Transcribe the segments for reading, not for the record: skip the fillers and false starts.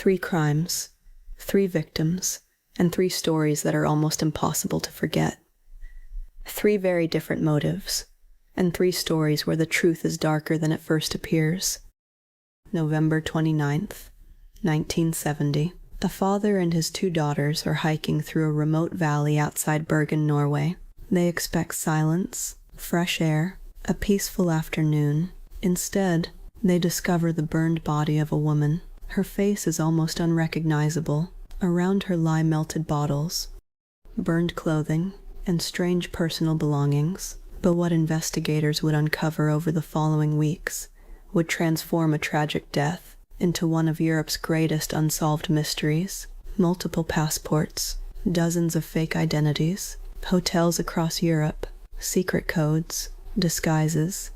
3 crimes, 3 victims, and 3 stories that are almost impossible to forget. 3 very different motives, and 3 stories where the truth is darker than it first appears. November 29th, 1970. A father and his 2 daughters are hiking through a remote valley outside Bergen, Norway. They expect silence, fresh air, a peaceful afternoon. Instead, they discover the burned body of a woman. Her face is almost unrecognizable. Around her lie melted bottles, burned clothing, and strange personal belongings. But what investigators would uncover over the following weeks would transform a tragic death into one of Europe's greatest unsolved mysteries. Multiple passports, dozens of fake identities, hotels across Europe, secret codes, disguises,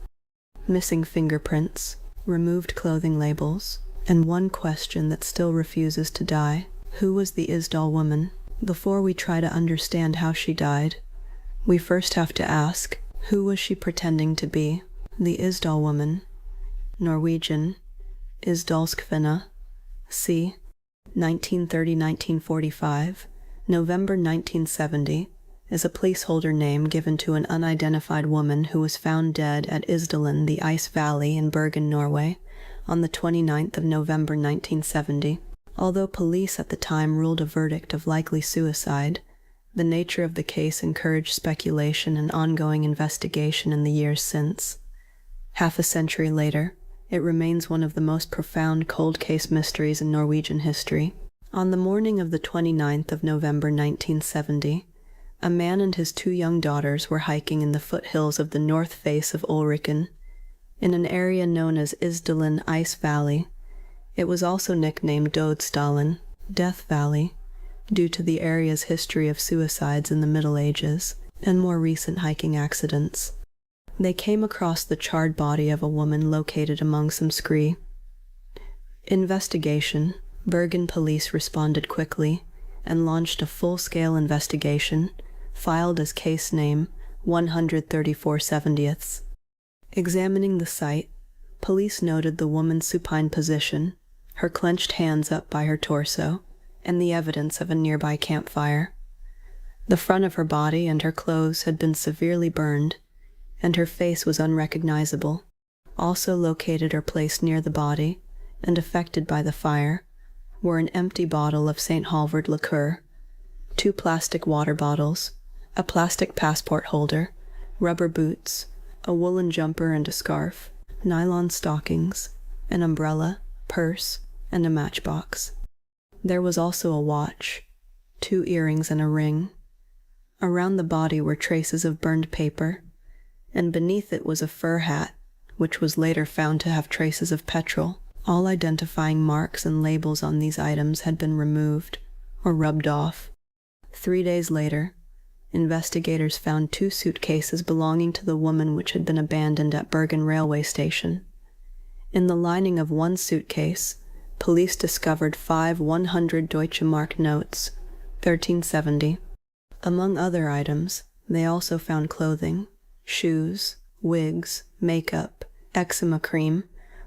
missing fingerprints, removed clothing labels, and one question that still refuses to die. Who was the Isdal woman? Before we try to understand how she died, we first have to ask, who was she pretending to be? The Isdal woman, Norwegian, Isdalskvinna, c. 1930–1945, November 1970, is a placeholder name given to an unidentified woman who was found dead at Isdalen, the ice valley in Bergen, Norway, on the 29th of November 1970. Although police at the time ruled a verdict of likely suicide, the nature of the case encouraged speculation and ongoing investigation in the years since. Half a century later, it remains one of the most profound cold case mysteries in Norwegian history. On the morning of the 29th of November 1970, a man and his 2 young daughters were hiking in the foothills of the north face of Ulriken, in an area known as Isdalen Ice Valley. It was also nicknamed Dødsdalen, Death Valley, due to the area's history of suicides in the Middle Ages and more recent hiking accidents. They came across the charred body of a woman located among some scree. Investigation. Bergen police responded quickly and launched a full-scale investigation, filed as case name 134/70. Examining the site, police noted the woman's supine position, her clenched hands up by her torso, and the evidence of a nearby campfire. The front of her body and her clothes had been severely burned, and her face was unrecognizable. Also located or placed near the body, and affected by the fire, were an empty bottle of St. Halvard liqueur, 2 plastic water bottles, a plastic passport holder, rubber boots, a woolen jumper and a scarf, nylon stockings, an umbrella, purse, and a matchbox. There was also a watch, 2 earrings and a ring. Around the body were traces of burned paper, and beneath it was a fur hat, which was later found to have traces of petrol. All identifying marks and labels on these items had been removed or rubbed off. 3 days later, investigators found 2 suitcases belonging to the woman which had been abandoned at Bergen railway station. In the lining of one suitcase, police discovered 5 100 Deutsche Mark notes, 1370. Among other items, they also found clothing, shoes, wigs, makeup, eczema cream,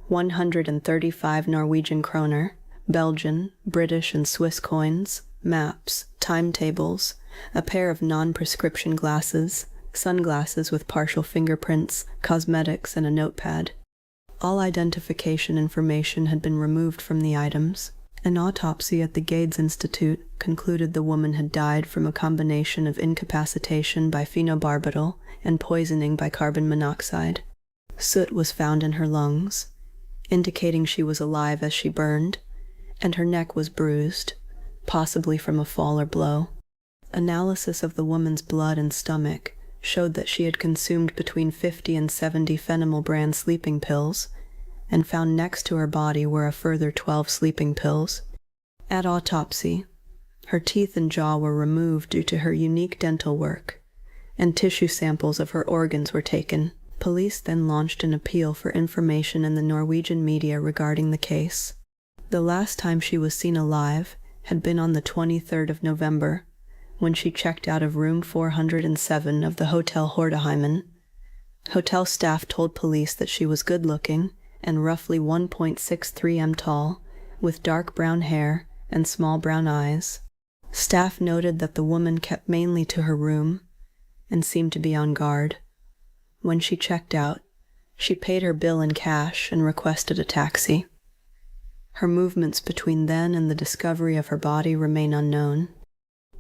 135 Norwegian kroner, Belgian, British, and Swiss coins, maps, timetables, a pair of non-prescription glasses, sunglasses with partial fingerprints, cosmetics, and a notepad. All identification information had been removed from the items. An autopsy at the Gades Institute concluded the woman had died from a combination of incapacitation by phenobarbital and poisoning by carbon monoxide. Soot was found in her lungs, indicating she was alive as she burned, and her neck was bruised, possibly from a fall or blow. Analysis of the woman's blood and stomach showed that she had consumed between 50 and 70 Fenamil brand sleeping pills, and found next to her body were a further 12 sleeping pills. At autopsy, her teeth and jaw were removed due to her unique dental work, and tissue samples of her organs were taken. Police then launched an appeal for information in the Norwegian media regarding the case. The last time she was seen alive had been on the 23rd of November, when she checked out of room 407 of the Hotel Hordeheimen. Hotel staff told police that she was good-looking and roughly 1.63 m tall, with dark brown hair and small brown eyes. Staff noted that the woman kept mainly to her room and seemed to be on guard. When she checked out, she paid her bill in cash and requested a taxi. Her movements between then and the discovery of her body remain unknown.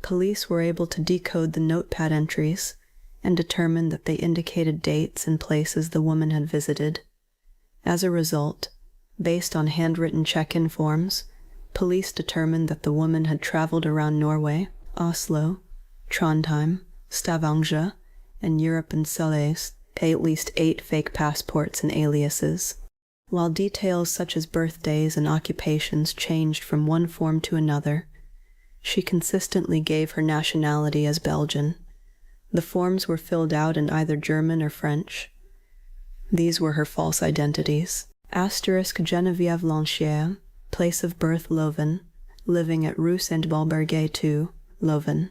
Police were able to decode the notepad entries and determined that they indicated dates and places the woman had visited. As a result, based on handwritten check-in forms, police determined that the woman had traveled around Norway, Oslo, Trondheim, Stavanger, and Europe and Soleis, at least 8 fake passports and aliases. While details such as birthdays and occupations changed from one form to another, she consistently gave her nationality as Belgian. The forms were filled out in either German or French. These were her false identities. Geneviève Lanchier, place of birth Leuven, living at Rue Saint-Balberguet 2, Leuven.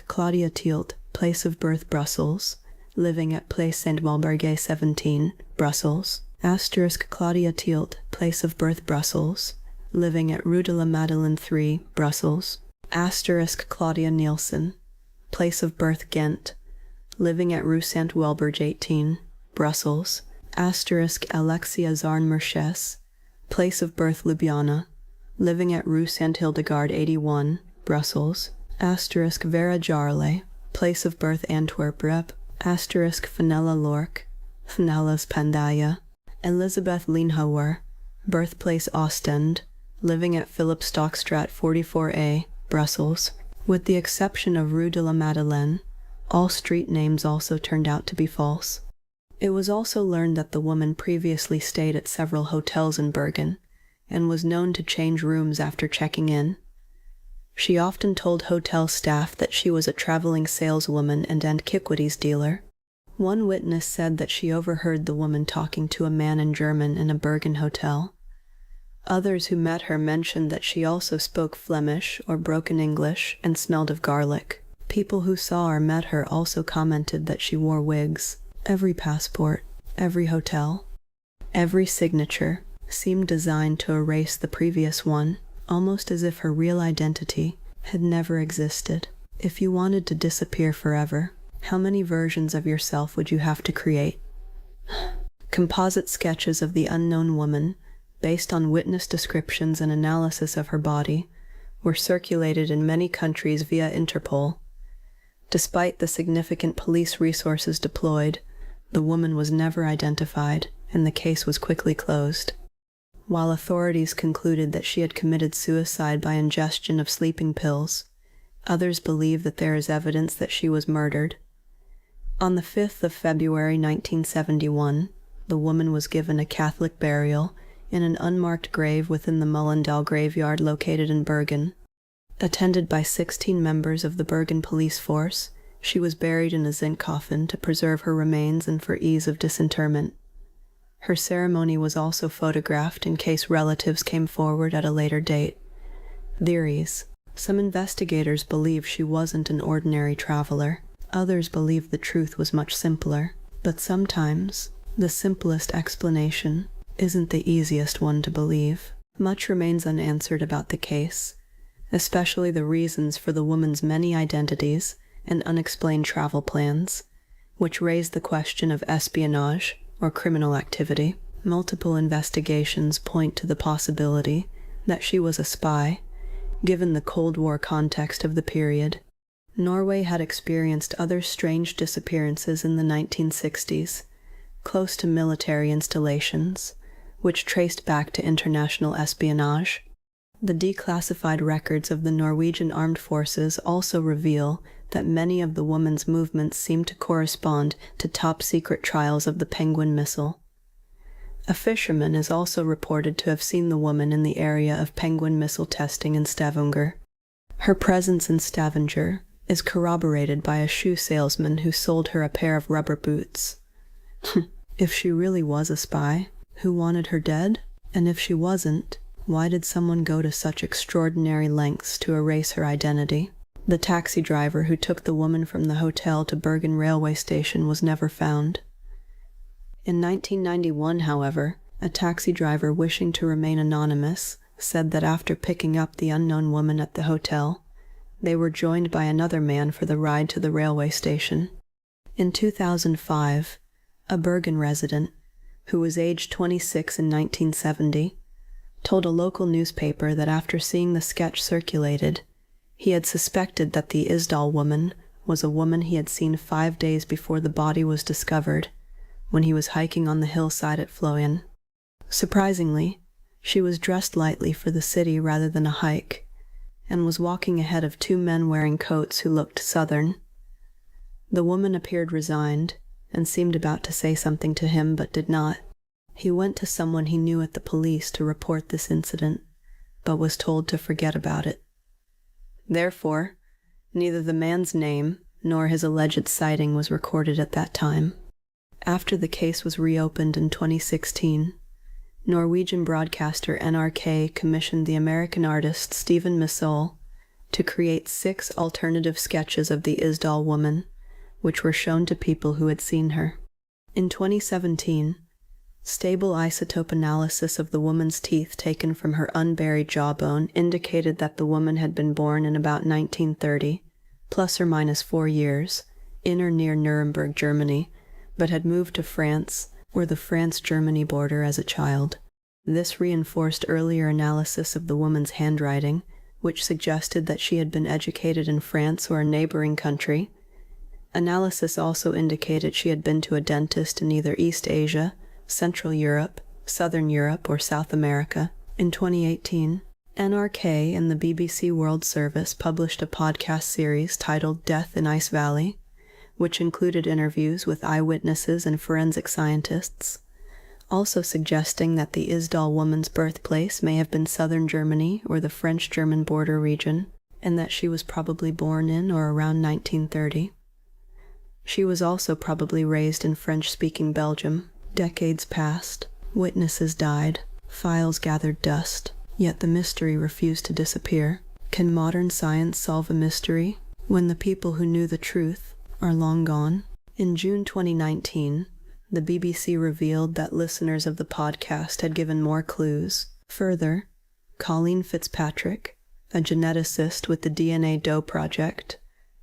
Claudia Tielt, place of birth Brussels, living at Place Saint-Balberguet 17, Brussels. Claudia Tielt, place of birth Brussels, living at Rue de la Madeleine 3, Brussels. Claudia Nielsen, place of birth Ghent, living at Rue Saint-Welberge 18, Brussels. Alexia Zarn-Merches, place of birth Ljubljana, living at Rue Saint-Hildegard 81, Brussels. Vera Jarle, place of birth Antwerp Rep. Fenella Lork, Fenella's Pandaya. Elizabeth Lienhauer, birthplace Ostend, living at Philip Stockstraat 44A, Brussels. With the exception of Rue de la Madeleine, all street names also turned out to be false. It was also learned that the woman previously stayed at several hotels in Bergen and was known to change rooms after checking in. She often told hotel staff that she was a traveling saleswoman and antiquities dealer. One witness said that she overheard the woman talking to a man in German in a Bergen hotel. Others who met her mentioned that she also spoke Flemish or broken English and smelled of garlic. People who saw or met her also commented that she wore wigs. Every passport, every hotel, every signature seemed designed to erase the previous one, almost as if her real identity had never existed. If you wanted to disappear forever, how many versions of yourself would you have to create? Composite sketches of the unknown woman, based on witness descriptions and analysis of her body, were circulated in many countries via Interpol. Despite the significant police resources deployed, the woman was never identified, and the case was quickly closed. While authorities concluded that she had committed suicide by ingestion of sleeping pills, others believe that there is evidence that she was murdered. On the 5th of February 1971, the woman was given a Catholic burial in an unmarked grave within the Mullendal graveyard located in Bergen. Attended by 16 members of the Bergen police force, she was buried in a zinc coffin to preserve her remains and for ease of disinterment. Her ceremony was also photographed in case relatives came forward at a later date. Theories. Some investigators believe she wasn't an ordinary traveler. Others believe the truth was much simpler. But sometimes, the simplest explanation isn't the easiest one to believe. Much remains unanswered about the case, especially the reasons for the woman's many identities and unexplained travel plans, which raise the question of espionage or criminal activity. Multiple investigations point to the possibility that she was a spy, given the Cold War context of the period. Norway had experienced other strange disappearances in the 1960s, close to military installations, which traced back to international espionage. The declassified records of the Norwegian armed forces also reveal that many of the woman's movements seem to correspond to top-secret trials of the Penguin missile. A fisherman is also reported to have seen the woman in the area of Penguin missile testing in Stavanger. Her presence in Stavanger is corroborated by a shoe salesman who sold her a pair of rubber boots. If she really was a spy, who wanted her dead? And if she wasn't, why did someone go to such extraordinary lengths to erase her identity? The taxi driver who took the woman from the hotel to Bergen railway station was never found. In 1991, however, a taxi driver wishing to remain anonymous said that after picking up the unknown woman at the hotel, they were joined by another man for the ride to the railway station. In 2005, a Bergen resident, who was aged 26 in 1970, told a local newspaper that after seeing the sketch circulated, he had suspected that the Isdal woman was a woman he had seen 5 days before the body was discovered, when he was hiking on the hillside at Fløyen. Surprisingly, she was dressed lightly for the city rather than a hike, and was walking ahead of 2 men wearing coats who looked southern. The woman appeared resigned, and seemed about to say something to him but did not. He went to someone he knew at the police to report this incident, but was told to forget about it. Therefore, neither the man's name nor his alleged sighting was recorded at that time. After the case was reopened in 2016, Norwegian broadcaster NRK commissioned the American artist Stephen Missol to create 6 alternative sketches of the Isdal woman, which were shown to people who had seen her. In 2017, stable isotope analysis of the woman's teeth taken from her unburied jawbone indicated that the woman had been born in about 1930, plus or minus 4 years, in or near Nuremberg, Germany, but had moved to France or the France-Germany border as a child. This reinforced earlier analysis of the woman's handwriting, which suggested that she had been educated in France or a neighboring country. Analysis also indicated she had been to a dentist in either East Asia, Central Europe, Southern Europe, or South America. In 2018, NRK and the BBC World Service published a podcast series titled Death in Ice Valley, which included interviews with eyewitnesses and forensic scientists, also suggesting that the Isdal woman's birthplace may have been southern Germany or the French-German border region, and that she was probably born in or around 1930. She was also probably raised in French-speaking Belgium. Decades passed, witnesses died, files gathered dust, yet the mystery refused to disappear. Can modern science solve a mystery when the people who knew the truth are long gone? In June 2019, the BBC revealed that listeners of the podcast had given more clues. Further, Colleen Fitzpatrick, a geneticist with the DNA Doe Project,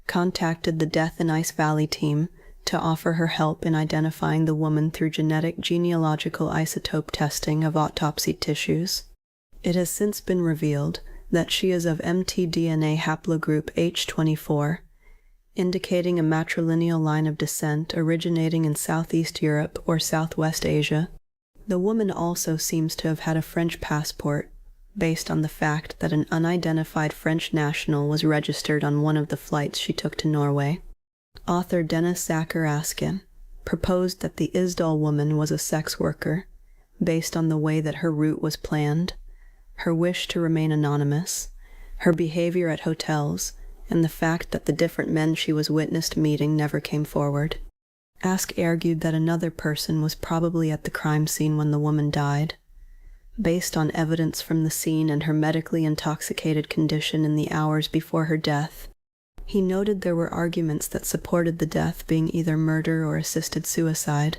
contacted the Death in Ice Valley team to offer her help in identifying the woman through genetic genealogical isotope testing of autopsy tissues. It has since been revealed that she is of mtDNA haplogroup H24, indicating a matrilineal line of descent originating in Southeast Europe or Southwest Asia. The woman also seems to have had a French passport, based on the fact that an unidentified French national was registered on one of the flights she took to Norway. Author Dennis Zacher-Askin proposed that the Isdal woman was a sex worker, based on the way that her route was planned, her wish to remain anonymous, her behavior at hotels, and the fact that the different men she was witnessed meeting never came forward. Ask argued that another person was probably at the crime scene when the woman died, based on evidence from the scene and her medically intoxicated condition in the hours before her death. He noted there were arguments that supported the death being either murder or assisted suicide,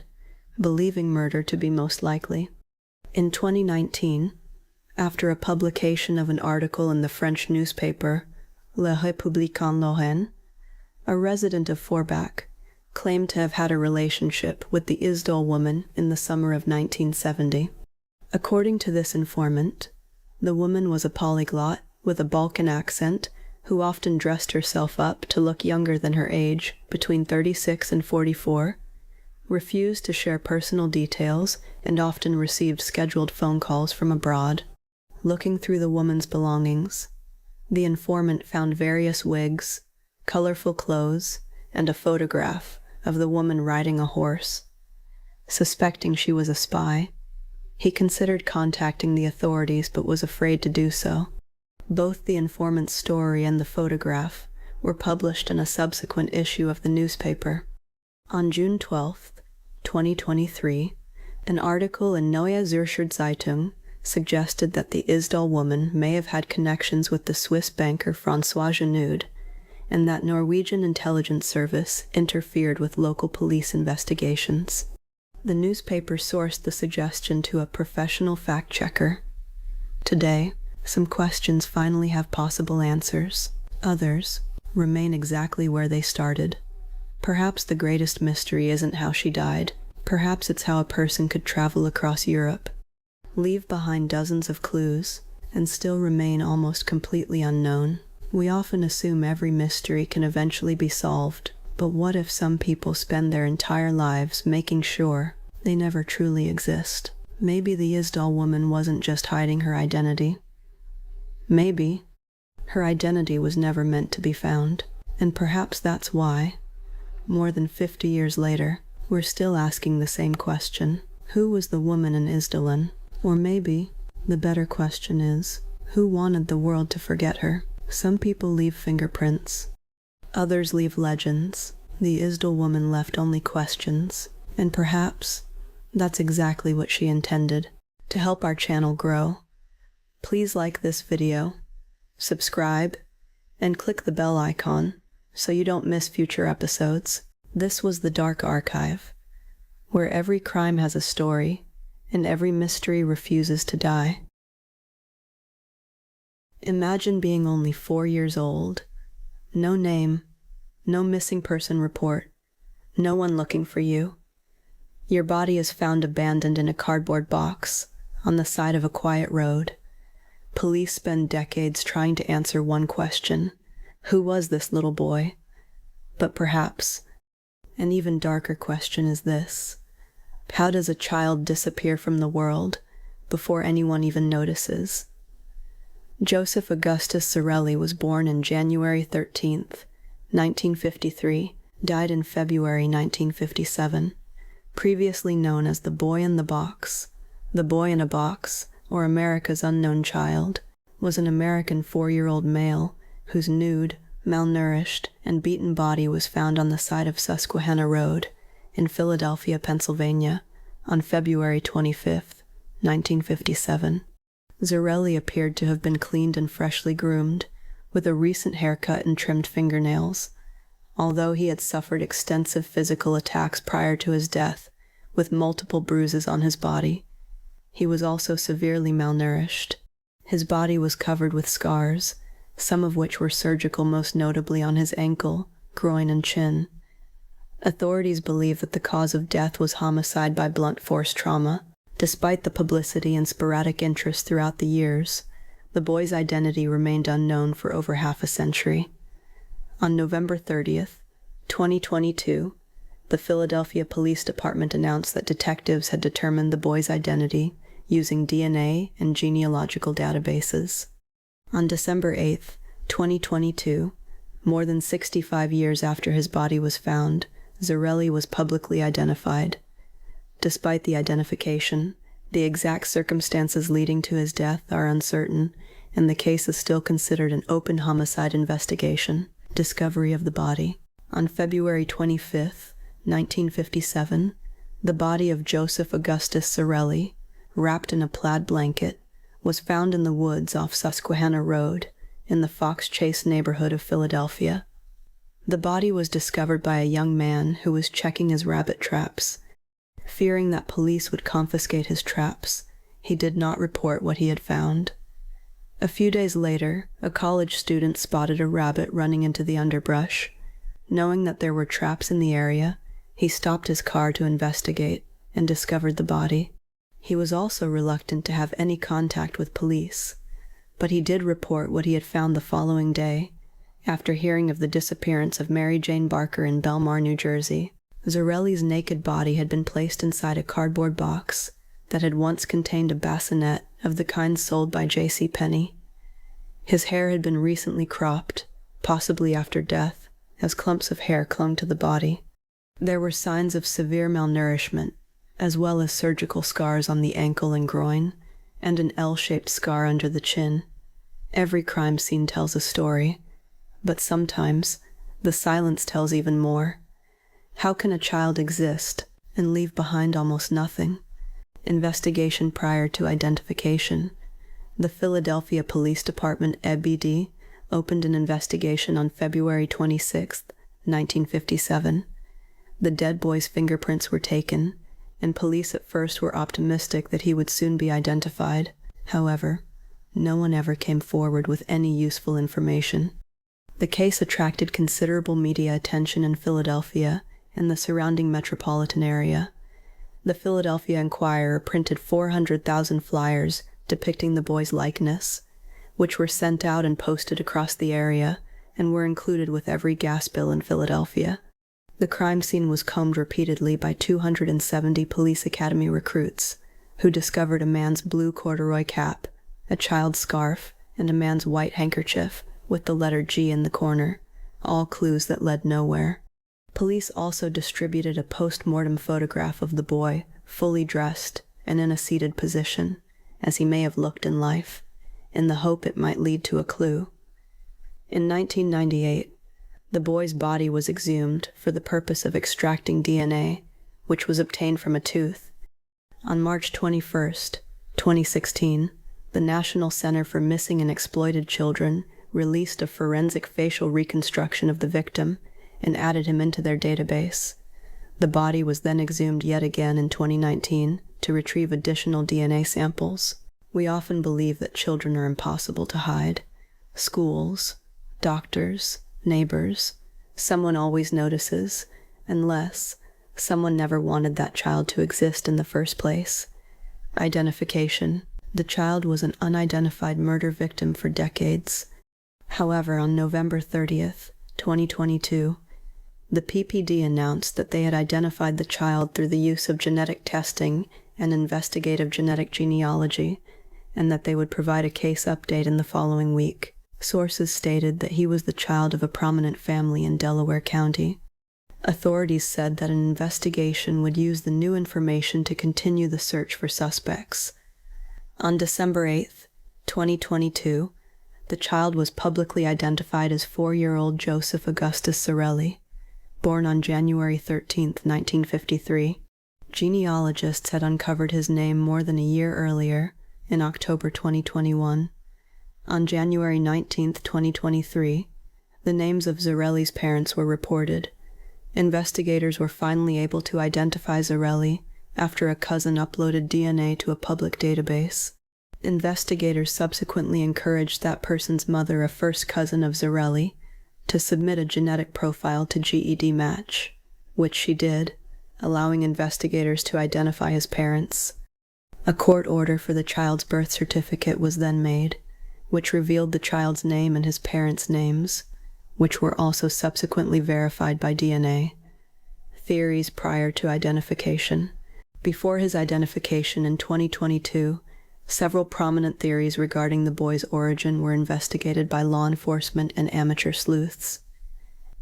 believing murder to be most likely. In 2019, after a publication of an article in the French newspaper Le Républicain Lorraine, a resident of Forbach claimed to have had a relationship with the Isdal woman in the summer of 1970. According to this informant, the woman was a polyglot with a Balkan accent who often dressed herself up to look younger than her age, between 36 and 44, refused to share personal details, and often received scheduled phone calls from abroad. Looking through the woman's belongings, the informant found various wigs, colorful clothes, and a photograph of the woman riding a horse. Suspecting she was a spy, he considered contacting the authorities but was afraid to do so. Both the informant's story and the photograph were published in a subsequent issue of the newspaper. On June 12, 2023, an article in Neue Zürcher Zeitung suggested that the Isdal woman may have had connections with the Swiss banker François Genud, and that Norwegian intelligence service interfered with local police investigations. The newspaper sourced the suggestion to a professional fact-checker. Today, Some questions finally have possible answers. Others remain exactly where they started. Perhaps the greatest mystery isn't how she died. Perhaps it's how a person could travel across Europe, leave behind dozens of clues, and still remain almost completely unknown. We often assume every mystery can eventually be solved, but what if some people spend their entire lives making sure they never truly exist? Maybe the Isdal woman wasn't just hiding her identity. Maybe her identity was never meant to be found, and perhaps that's why, more than 50 years later, we're still asking the same question. Who was the woman in Isdalen? Or maybe the better question is, who wanted the world to forget her? Some people leave fingerprints. Others leave legends. The Isdal woman left only questions. And perhaps that's exactly what she intended. To help our channel grow, please like this video, subscribe, and click the bell icon so you don't miss future episodes. This was the Dark Archive, where every crime has a story and every mystery refuses to die. Imagine being only 4 years old, no name, no missing person report, no one looking for you. Your body is found abandoned in a cardboard box on the side of a quiet road. Police spend decades trying to answer one question: who was this little boy? But perhaps an even darker question is this: how does a child disappear from the world before anyone even notices? Joseph Augustus Sorelli was born on January 13th, 1953, died in February 1957. Previously known as the Boy in the Box, the Boy in a Box, or America's Unknown Child, was an American 4-year-old male whose nude, malnourished, and beaten body was found on the side of Susquehanna Road in Philadelphia, Pennsylvania, on February 25, 1957. Zorelli appeared to have been cleaned and freshly groomed, with a recent haircut and trimmed fingernails, although he had suffered extensive physical attacks prior to his death, with multiple bruises on his body. He was also severely malnourished. His body was covered with scars, some of which were surgical, most notably on his ankle, groin, and chin. Authorities believe that the cause of death was homicide by blunt force trauma. Despite the publicity and sporadic interest throughout the years, the boy's identity remained unknown for over half a century. On November 30th, 2022, the Philadelphia Police Department announced that detectives had determined the boy's identity using DNA and genealogical databases. On December 8th, 2022, more than 65 years after his body was found, Zorelli was publicly identified. Despite the identification, the exact circumstances leading to his death are uncertain, and the case is still considered an open homicide investigation. Discovery of the body. On February 25, 1957, the body of Joseph Augustus Sorelli, wrapped in a plaid blanket, was found in the woods off Susquehanna Road in the Fox Chase neighborhood of Philadelphia. The body was discovered by a young man who was checking his rabbit traps. Fearing that police would confiscate his traps, he did not report what he had found. A few days later, a college student spotted a rabbit running into the underbrush. Knowing that there were traps in the area, he stopped his car to investigate and discovered the body. He was also reluctant to have any contact with police, but he did report what he had found the following day, after hearing of the disappearance of Mary Jane Barker in Belmar, New Jersey. Zorelli's naked body had been placed inside a cardboard box that had once contained a bassinet of the kind sold by J.C. Penney. His hair had been recently cropped, possibly after death, as clumps of hair clung to the body. There were signs of severe malnourishment, as well as surgical scars on the ankle and groin, and an L-shaped scar under the chin. Every crime scene tells a story, but sometimes the silence tells even more. How can a child exist and leave behind almost nothing? Investigation prior to identification. The Philadelphia Police Department, EBD, opened an investigation on February 26, 1957. The dead boy's fingerprints were taken, and police at first were optimistic that he would soon be identified. However, no one ever came forward with any useful information. The case attracted considerable media attention in Philadelphia and the surrounding metropolitan area. The Philadelphia Inquirer printed 400,000 flyers depicting the boy's likeness, which were sent out and posted across the area and were included with every gas bill in Philadelphia. The crime scene was combed repeatedly by 270 police academy recruits, who discovered a man's blue corduroy cap, a child's scarf, and a man's white handkerchief with the letter G in the corner, all clues that led nowhere. Police also distributed a post-mortem photograph of the boy, fully dressed and in a seated position, as he may have looked in life, in the hope it might lead to a clue. In 1998, the boy's body was exhumed for the purpose of extracting DNA, which was obtained from a tooth. On March 21, 2016, the National Center for Missing and Exploited Children released a forensic facial reconstruction of the victim and added him into their database. The body was then exhumed yet again in 2019 to retrieve additional DNA samples. We often believe that children are impossible to hide. Schools, doctors, neighbors, someone always notices, unless someone never wanted that child to exist in the first place. Identification. The child was an unidentified murder victim for decades. However, on November 30th, 2022, the PPD announced that they had identified the child through the use of genetic testing and investigative genetic genealogy, and that they would provide a case update in the following week. Sources stated that he was the child of a prominent family in Delaware County. Authorities said that an investigation would use the new information to continue the search for suspects. On December 8th, 2022, the child was publicly identified as 4-year-old Joseph Augustus Zarelli, born on January 13, 1953. Genealogists had uncovered his name more than a year earlier, in October 2021. On January 19, 2023, the names of Zarelli's parents were reported. Investigators were finally able to identify Zarelli after a cousin uploaded DNA to a public database. Investigators subsequently encouraged that person's mother, a first cousin of Zarelli, to submit a genetic profile to GED Match, which she did, allowing investigators to identify his parents. A court order for the child's birth certificate was then made, which revealed the child's name and his parents' names, which were also subsequently verified by DNA. Theories prior to identification. Before his identification in 2022, several prominent theories regarding the boy's origin were investigated by law enforcement and amateur sleuths.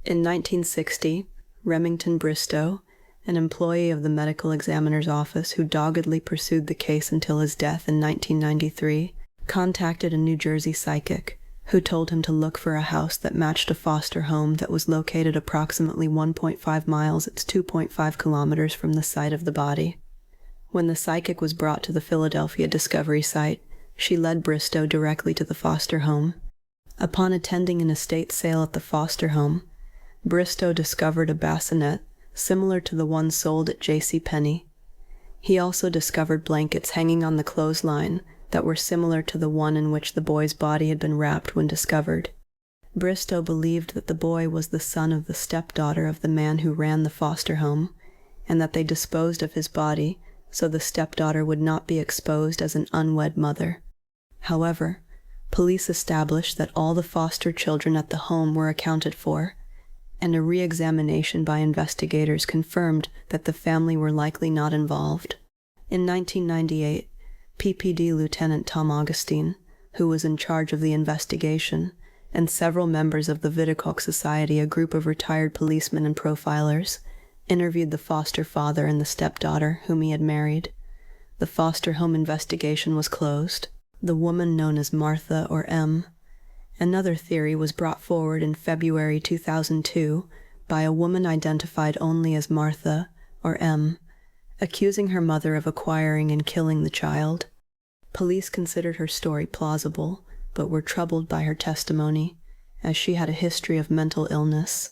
In 1960, Remington Bristow, an employee of the medical examiner's office who doggedly pursued the case until his death in 1993, contacted a New Jersey psychic who told him to look for a house that matched a foster home that was located approximately 1.5 miles, it's 2.5 kilometers from the site of the body. When the psychic was brought to the Philadelphia Discovery site, she led Bristow directly to the foster home. Upon attending an estate sale at the foster home, Bristow discovered a bassinet similar to the one sold at JCPenney. He also discovered blankets hanging on the clothesline that were similar to the one in which the boy's body had been wrapped when discovered. Bristow believed that the boy was the son of the stepdaughter of the man who ran the foster home, and that they disposed of his body so the stepdaughter would not be exposed as an unwed mother. However, police established that all the foster children at the home were accounted for, and a re-examination by investigators confirmed that the family were likely not involved. In 1998, PPD Lieutenant Tom Augustine, who was in charge of the investigation, and several members of the Vidicok Society, a group of retired policemen and profilers, interviewed the foster father and the stepdaughter whom he had married. The foster home investigation was closed. The woman known as Martha or M. Another theory was brought forward in February 2002 by a woman identified only as Martha or M, accusing her mother of acquiring and killing the child. Police considered her story plausible, but were troubled by her testimony, as she had a history of mental illness.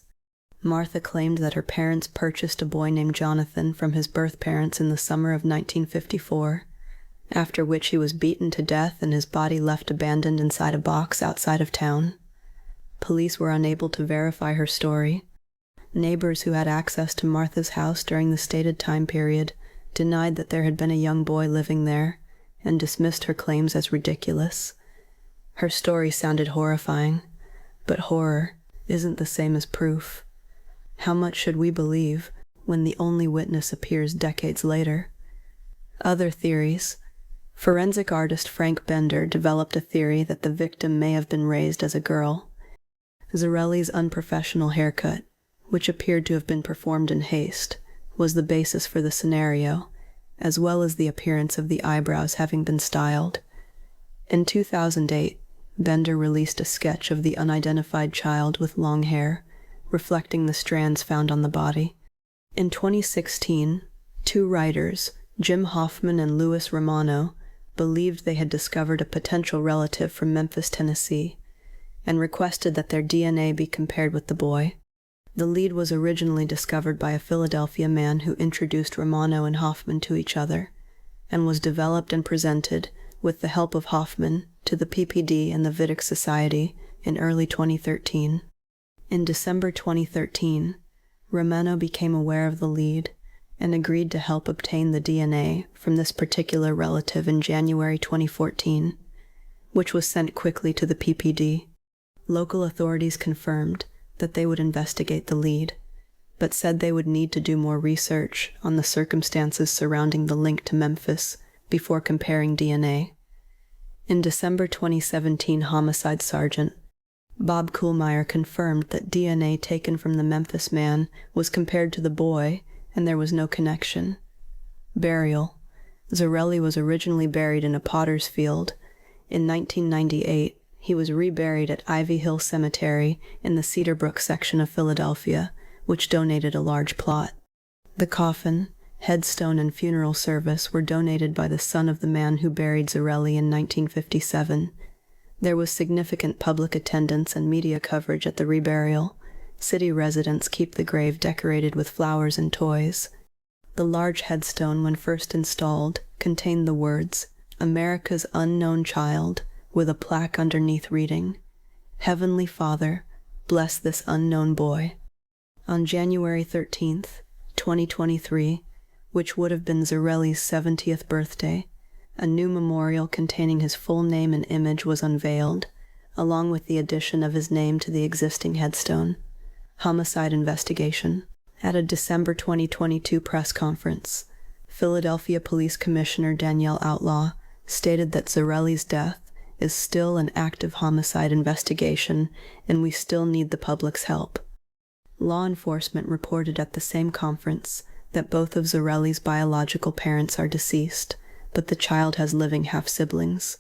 Martha claimed that her parents purchased a boy named Jonathan from his birth parents in the summer of 1954. after which he was beaten to death and his body left abandoned inside a box outside of town. Police were unable to verify her story. Neighbors who had access to Martha's house during the stated time period denied that there had been a young boy living there and dismissed her claims as ridiculous. Her story sounded horrifying, but horror isn't the same as proof. How much should we believe when the only witness appears decades later? Other theories. Forensic artist Frank Bender developed a theory that the victim may have been raised as a girl. Zarelli's unprofessional haircut, which appeared to have been performed in haste, was the basis for the scenario, as well as the appearance of the eyebrows having been styled. In 2008, Bender released a sketch of the unidentified child with long hair, reflecting the strands found on the body. In 2016, two writers, Jim Hoffman and Louis Romano, believed they had discovered a potential relative from Memphis, Tennessee, and requested that their DNA be compared with the boy. The lead was originally discovered by a Philadelphia man who introduced Romano and Hoffman to each other, and was developed and presented, with the help of Hoffman, to the PPD and the Vidic Society in early 2013. In December 2013, Romano became aware of the lead and agreed to help obtain the DNA from this particular relative in January 2014, which was sent quickly to the PPD. Local authorities confirmed that they would investigate the lead, but said they would need to do more research on the circumstances surrounding the link to Memphis before comparing DNA. In December 2017, Homicide Sergeant Bob Kuhlmeyer confirmed that DNA taken from the Memphis man was compared to the boy, and there was no connection. Burial. Zarelli was originally buried in a potter's field. In 1998, he was reburied at Ivy Hill Cemetery in the Cedar Brook section of Philadelphia, which donated a large plot. The coffin, headstone, and funeral service were donated by the son of the man who buried Zarelli in 1957. There was significant public attendance and media coverage at the reburial. City residents keep the grave decorated with flowers and toys. The large headstone, when first installed, contained the words, "America's Unknown Child," with a plaque underneath reading, "Heavenly Father, bless this unknown boy." On January 13th, 2023, which would have been Zarelli's 70th birthday, a new memorial containing his full name and image was unveiled, along with the addition of his name to the existing headstone. Homicide investigation. At a December 2022 press conference, Philadelphia Police Commissioner Danielle Outlaw stated that Zarelli's death is still an active homicide investigation and we still need the public's help. Law enforcement reported at the same conference that both of Zarelli's biological parents are deceased, but the child has living half-siblings.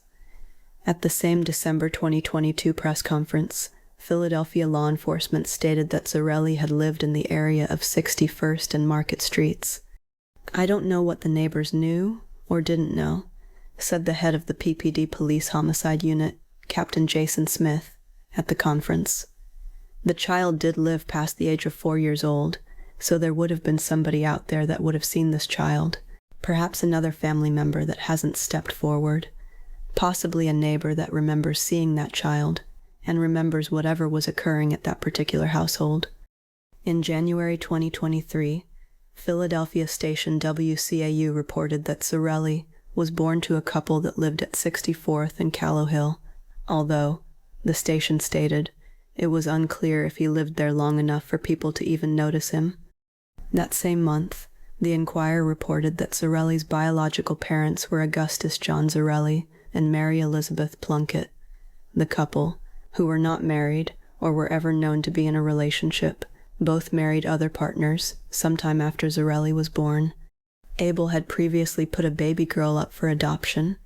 At the same December 2022 press conference, Philadelphia law enforcement stated that Zarelli had lived in the area of 61st and Market Streets. "I don't know what the neighbors knew or didn't know," said the head of the PPD Police Homicide Unit, Captain Jason Smith, at the conference. The child did live past the age of 4 years old, so there would have been somebody out there that would have seen this child, perhaps another family member that hasn't stepped forward, possibly a neighbor that remembers seeing that child and remembers whatever was occurring at that particular household. In January 2023, Philadelphia station WCAU reported that Zarelli was born to a couple that lived at 64th and Callow Hill, although, the station stated, it was unclear if he lived there long enough for people to even notice him. That same month, the Enquirer reported that Zarelli's biological parents were Augustus John Zarelli and Mary Elizabeth Plunkett. The couple, who were not married or were ever known to be in a relationship, both married other partners sometime after Zarelli was born. Abel had previously put a baby girl up for adoption,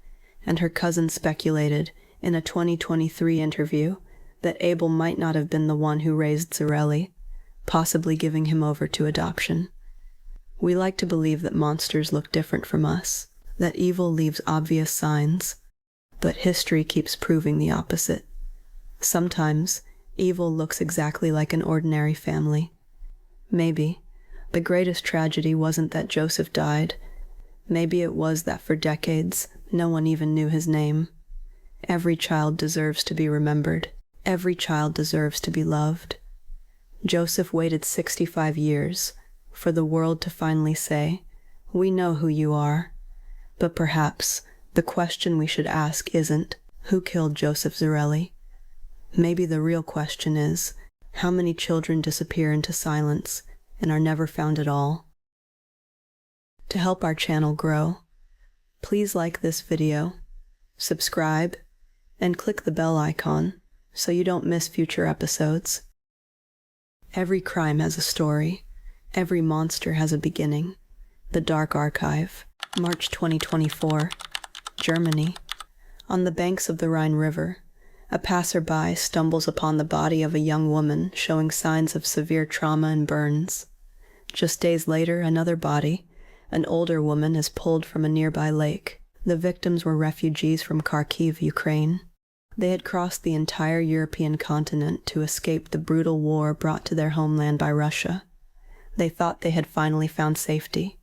and her cousin speculated in a 2023 interview that Abel might not have been the one who raised Zarelli, possibly giving him over to adoption. We like to believe that monsters look different from us, that evil leaves obvious signs, but history keeps proving the opposite. Sometimes, evil looks exactly like an ordinary family. Maybe the greatest tragedy wasn't that Joseph died, Maybe it was that for decades, no one even knew his name. Every child deserves to be remembered. Every child deserves to be loved. Joseph waited 65 years for the world to finally say, "We know who you are." But perhaps the question we should ask isn't, who killed Joseph Zarelli? Maybe the real question is, how many children disappear into silence and are never found at all? To help our channel grow, please like this video, subscribe, and click the bell icon so you don't miss future episodes. Every crime has a story. Every monster has a beginning. The Dark Archive. March 2024, Germany. On the banks of the Rhine River, a passerby stumbles upon the body of a young woman showing signs of severe trauma and burns. Just days later, another body, an older woman, is pulled from a nearby lake. The victims were refugees from Kharkiv, Ukraine. They had crossed the entire European continent to escape the brutal war brought to their homeland by Russia. They thought they had finally found safety,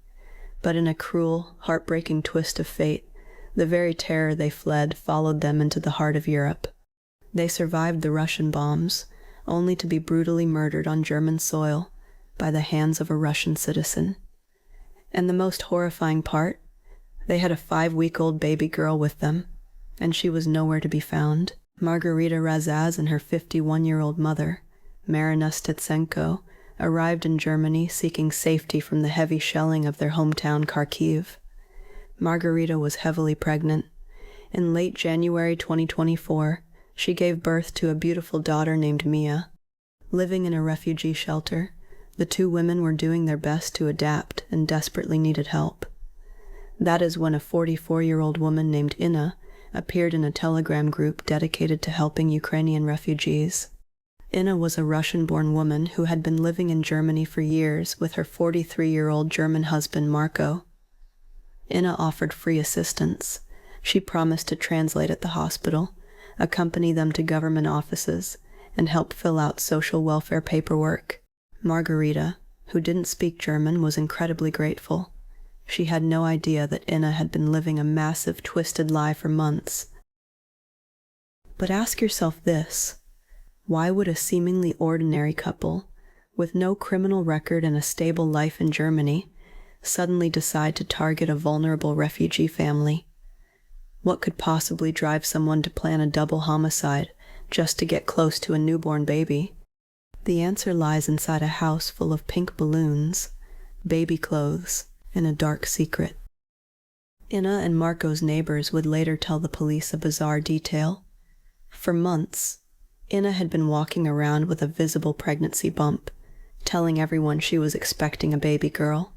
but in a cruel, heartbreaking twist of fate, the very terror they fled followed them into the heart of Europe. They survived the Russian bombs, only to be brutally murdered on German soil by the hands of a Russian citizen. And the most horrifying part, they had a 5-week-old baby girl with them, and she was nowhere to be found. Margarita Razaz and her 51-year-old mother, Marina Stitsenko, arrived in Germany seeking safety from the heavy shelling of their hometown Kharkiv. Margarita was heavily pregnant. In late January 2024, she gave birth to a beautiful daughter named Mia. Living in a refugee shelter, the two women were doing their best to adapt and desperately needed help. That is when a 44-year-old woman named Inna appeared in a Telegram group dedicated to helping Ukrainian refugees. Inna was a Russian-born woman who had been living in Germany for years with her 43-year-old German husband Marco. Inna offered free assistance. She promised to translate at the hospital, accompany them to government offices, and help fill out social welfare paperwork. Margarita, who didn't speak German, was incredibly grateful. She had no idea that Inna had been living a massive, twisted lie for months. But ask yourself this: why would a seemingly ordinary couple, with no criminal record and a stable life in Germany, suddenly decide to target a vulnerable refugee family? What could possibly drive someone to plan a double homicide just to get close to a newborn baby? The answer lies inside a house full of pink balloons, baby clothes, and a dark secret. Inna and Marco's neighbors would later tell the police a bizarre detail. For months, Inna had been walking around with a visible pregnancy bump, telling everyone she was expecting a baby girl.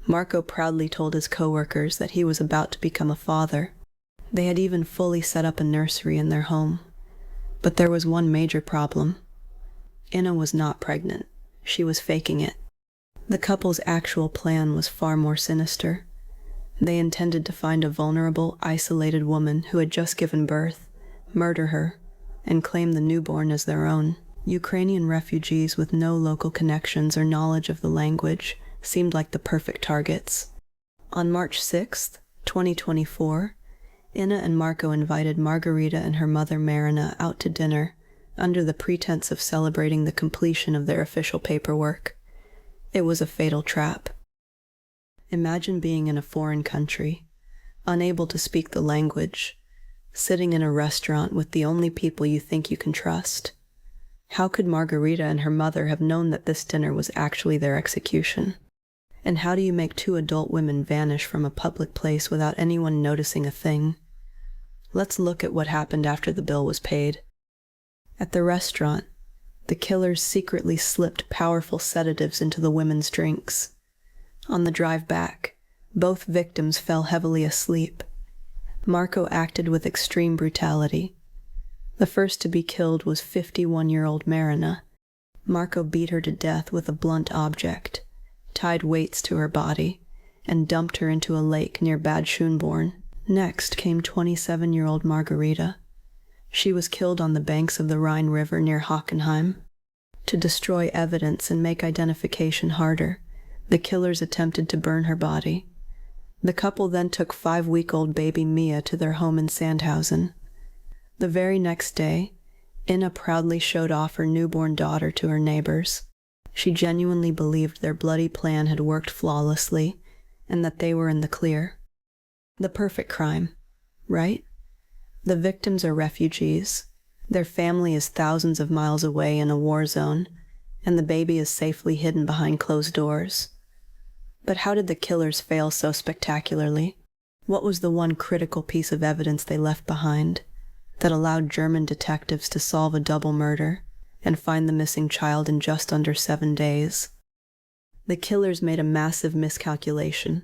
Marco proudly told his coworkers that he was about to become a father. They had even fully set up a nursery in their home. But there was one major problem. Inna was not pregnant. She was faking it. The couple's actual plan was far more sinister. They intended to find a vulnerable, isolated woman who had just given birth, murder her, and claim the newborn as their own. Ukrainian refugees with no local connections or knowledge of the language seemed like the perfect targets. On March 6th, 2024, Inna and Marco invited Margarita and her mother Marina out to dinner under the pretense of celebrating the completion of their official paperwork. It was a fatal trap. Imagine being in a foreign country, unable to speak the language, sitting in a restaurant with the only people you think you can trust. How could Margarita and her mother have known that this dinner was actually their execution? And how do you make two adult women vanish from a public place without anyone noticing a thing? Let's look at what happened after the bill was paid. At the restaurant, the killers secretly slipped powerful sedatives into the women's drinks. On the drive back, both victims fell heavily asleep. Marco acted with extreme brutality. The first to be killed was 51-year-old Marina. Marco beat her to death with a blunt object, tied weights to her body, and dumped her into a lake near Bad Schönborn. Next came 27-year-old Margarita. She was killed on the banks of the Rhine River near Hockenheim. To destroy evidence and make identification harder, the killers attempted to burn her body. The couple then took 5-week-old baby Mia to their home in Sandhausen. The very next day, Inna proudly showed off her newborn daughter to her neighbors. She genuinely believed their bloody plan had worked flawlessly and that they were in the clear. The perfect crime, right? The victims are refugees. Their family is thousands of miles away in a war zone, and the baby is safely hidden behind closed doors. But how did the killers fail so spectacularly? What was the one critical piece of evidence they left behind that allowed German detectives to solve a double murder and find the missing child in just under 7 days? The killers made a massive miscalculation.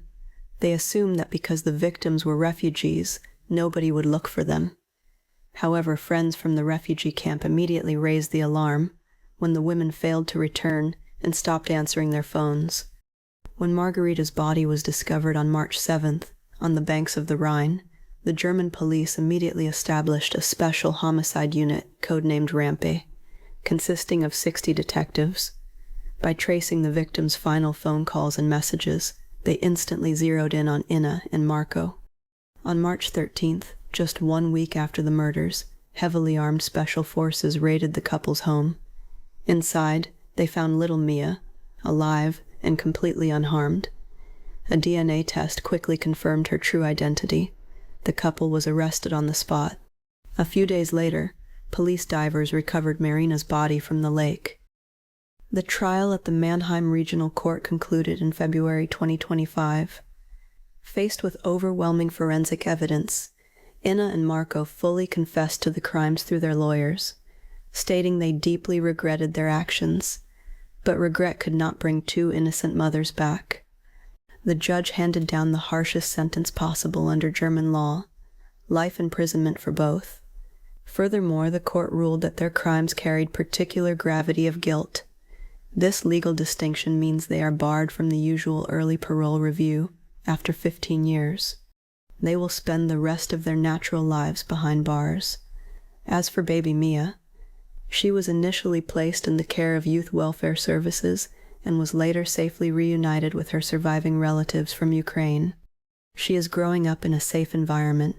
They assumed that because the victims were refugees, nobody would look for them. However, friends from the refugee camp immediately raised the alarm when the women failed to return and stopped answering their phones. When Margarita's body was discovered on March 7th on the banks of the Rhine, the German police immediately established a special homicide unit codenamed Rampe, consisting of 60 detectives. By tracing the victim's final phone calls and messages, they instantly zeroed in on Inna and Marco. On March 13th, just 1 week after the murders, heavily armed special forces raided the couple's home. Inside, they found little Mia, alive and completely unharmed. A DNA test quickly confirmed her true identity. The couple was arrested on the spot. A few days later, police divers recovered Marina's body from the lake. The trial at the Mannheim Regional Court concluded in February 2025. Faced with overwhelming forensic evidence, Inna and Marco fully confessed to the crimes through their lawyers, stating they deeply regretted their actions, but regret could not bring 2 innocent mothers back. The judge handed down the harshest sentence possible under German law, life imprisonment for both. Furthermore, the court ruled that their crimes carried particular gravity of guilt. This legal distinction means they are barred from the usual early parole review after 15 years. They will spend the rest of their natural lives behind bars. As for baby Mia, she was initially placed in the care of Youth Welfare Services and was later safely reunited with her surviving relatives from Ukraine. She is growing up in a safe environment,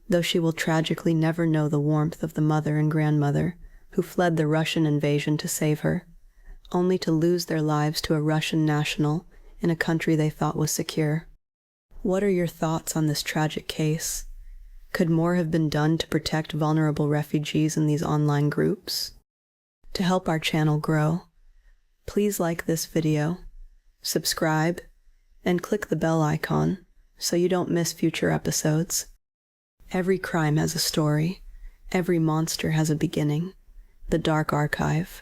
though she will tragically never know the warmth of the mother and grandmother who fled the Russian invasion to save her, only to lose their lives to a Russian national in a country they thought was secure. What are your thoughts on this tragic case? Could more have been done to protect vulnerable refugees in these online groups? To help our channel grow, please like this video, subscribe, and click the bell icon so you don't miss future episodes. Every crime has a story. Every monster has a beginning. The Dark Archive.